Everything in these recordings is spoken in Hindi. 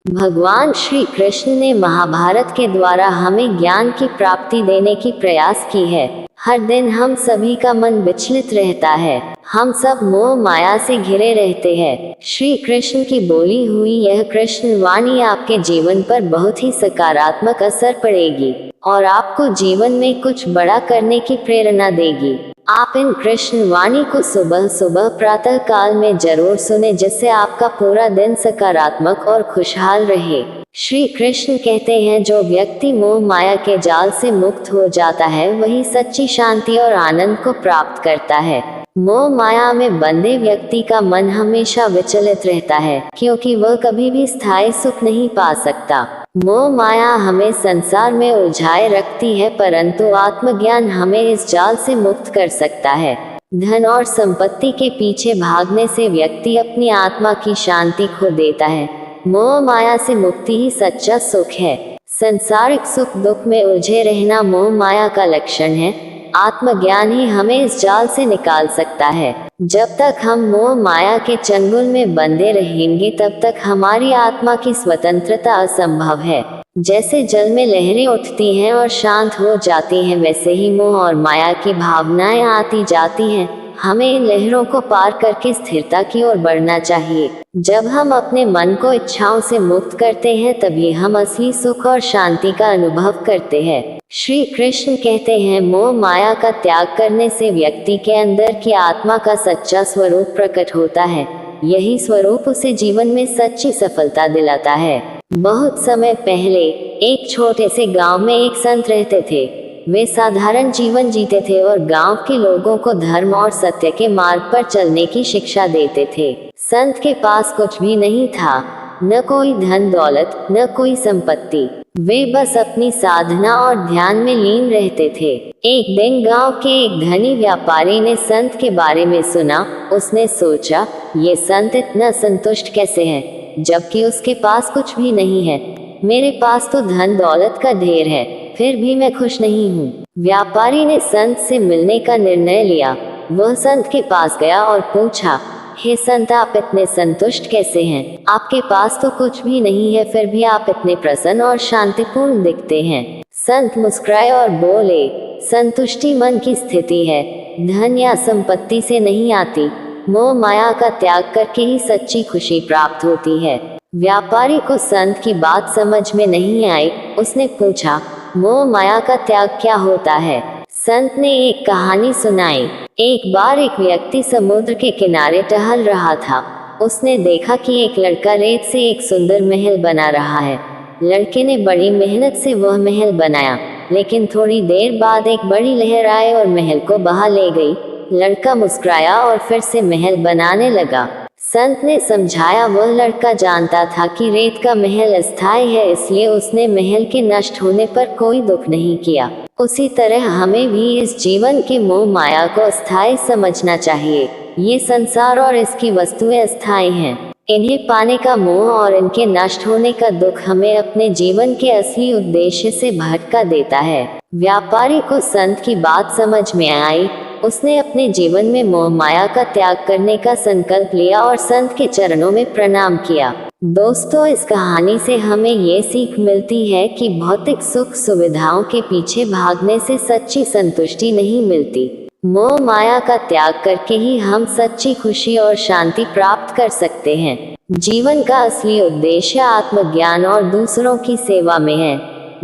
भगवान श्री कृष्ण ने महाभारत के द्वारा हमें ज्ञान की प्राप्ति देने की प्रयास की है। हर दिन हम सभी का मन विचलित रहता है, हम सब मोह माया से घिरे रहते हैं। श्री कृष्ण की बोली हुई यह कृष्ण वाणी आपके जीवन पर बहुत ही सकारात्मक असर पड़ेगी और आपको जीवन में कुछ बड़ा करने की प्रेरणा देगी। आप इन कृष्ण वाणी को सुबह सुबह प्रातः काल में जरूर सुने, जिससे आपका पूरा दिन सकारात्मक और खुशहाल रहे। श्री कृष्ण कहते हैं, जो व्यक्ति मोह माया के जाल से मुक्त हो जाता है वही सच्ची शांति और आनंद को प्राप्त करता है। मोह माया में बंधे व्यक्ति का मन हमेशा विचलित रहता है, क्योंकि वह कभी भी स्थायी सुख नहीं पा सकता। मोह माया हमें संसार में उलझाए रखती है, परंतु आत्मज्ञान हमें इस जाल से मुक्त कर सकता है। धन और संपत्ति के पीछे भागने से व्यक्ति अपनी आत्मा की शांति खो देता है। मोह माया से मुक्ति ही सच्चा सुख है। संसारिक सुख दुख में उलझे रहना मोह माया का लक्षण है। आत्मज्ञान ही हमें इस जाल से निकाल सकता है। जब तक हम मोह माया के चंगुल में बंधे रहेंगे तब तक हमारी आत्मा की स्वतंत्रता असंभव है। जैसे जल में लहरें उठती हैं और शांत हो जाती हैं, वैसे ही मोह और माया की भावनाएं आती जाती हैं। हमें इन लहरों को पार करके स्थिरता की ओर बढ़ना चाहिए। जब हम अपने मन को इच्छाओं से मुक्त करते हैं तभी हम असली सुख और शांति का अनुभव करते हैं। श्री कृष्ण कहते हैं, मोह माया का त्याग करने से व्यक्ति के अंदर की आत्मा का सच्चा स्वरूप प्रकट होता है। यही स्वरूप उसे जीवन में सच्ची सफलता दिलाता है। बहुत समय पहले एक छोटे से गांव में एक संत रहते थे। वे साधारण जीवन जीते थे और गांव के लोगों को धर्म और सत्य के मार्ग पर चलने की शिक्षा देते थे। संत के पास कुछ भी नहीं था, न कोई धन दौलत, न कोई संपत्ति। वे बस अपनी साधना और ध्यान में लीन रहते थे। एक दिन गांव के एक धनी व्यापारी ने संत के बारे में सुना। उसने सोचा, ये संत इतना संतुष्ट कैसे है, जबकि उसके पास कुछ भी नहीं है। मेरे पास तो धन दौलत का ढेर है, फिर भी मैं खुश नहीं हूँ। व्यापारी ने संत से मिलने का निर्णय लिया। वह संत के पास गया और पूछा, हे संत, आप इतने संतुष्ट कैसे हैं? आपके पास तो कुछ भी नहीं है, फिर भी आप इतने प्रसन्न और शांतिपूर्ण दिखते हैं। संत मुस्कुराए और बोले, संतुष्टि मन की स्थिति है, धन या संपत्ति से नहीं आती। मोह माया का त्याग करके ही सच्ची खुशी प्राप्त होती है। व्यापारी को संत की बात समझ में नहीं आई। उसने पूछा, मोह माया का त्याग क्या होता है? संत ने एक कहानी सुनाई। एक बार एक व्यक्ति समुद्र के किनारे टहल रहा था। उसने देखा कि एक लड़का रेत से एक सुंदर महल बना रहा है। लड़के ने बड़ी मेहनत से वह महल बनाया, लेकिन थोड़ी देर बाद एक बड़ी लहर आई और महल को बहा ले गई। लड़का मुस्कुराया और फिर से महल बनाने लगा। संत ने समझाया, वह लड़का जानता था कि रेत का महल अस्थायी है, इसलिए उसने महल के नष्ट होने पर कोई दुख नहीं किया। उसी तरह हमें भी इस जीवन के मोह माया को अस्थायी समझना चाहिए। ये संसार और इसकी वस्तुएं अस्थायी हैं। इन्हें पाने का मोह और इनके नष्ट होने का दुख हमें अपने जीवन के असली उद्देश्य से भटका देता है। व्यापारी को संत की बात समझ में आई। उसने अपने जीवन में मोह माया का त्याग करने का संकल्प लिया और संत के चरणों में प्रणाम किया। दोस्तों, इस कहानी से हमें ये सीख मिलती है कि भौतिक सुख सुविधाओं के पीछे भागने से सच्ची संतुष्टि नहीं मिलती। मोह माया का त्याग करके ही हम सच्ची खुशी और शांति प्राप्त कर सकते हैं। जीवन का असली उद्देश्य आत्मज्ञान और दूसरों की सेवा में है,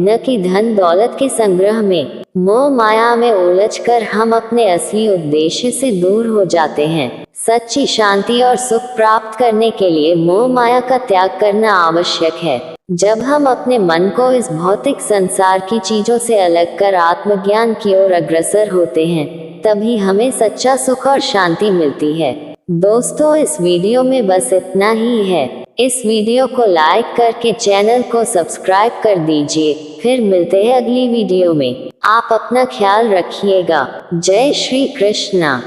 न कि धन दौलत के संग्रह में। मोह माया में उलझकर हम अपने असली उद्देश्य से दूर हो जाते हैं। सच्ची शांति और सुख प्राप्त करने के लिए मोह माया का त्याग करना आवश्यक है। जब हम अपने मन को इस भौतिक संसार की चीजों से अलग कर आत्मज्ञान की ओर अग्रसर होते हैं, तभी हमें सच्चा सुख और शांति मिलती है। दोस्तों, इस वीडियो में बस इतना ही है। इस वीडियो को लाइक करके चैनल को सब्सक्राइब कर दीजिए। फिर मिलते हैं अगली वीडियो में। आप अपना ख्याल रखिएगा। जय श्री कृष्णा।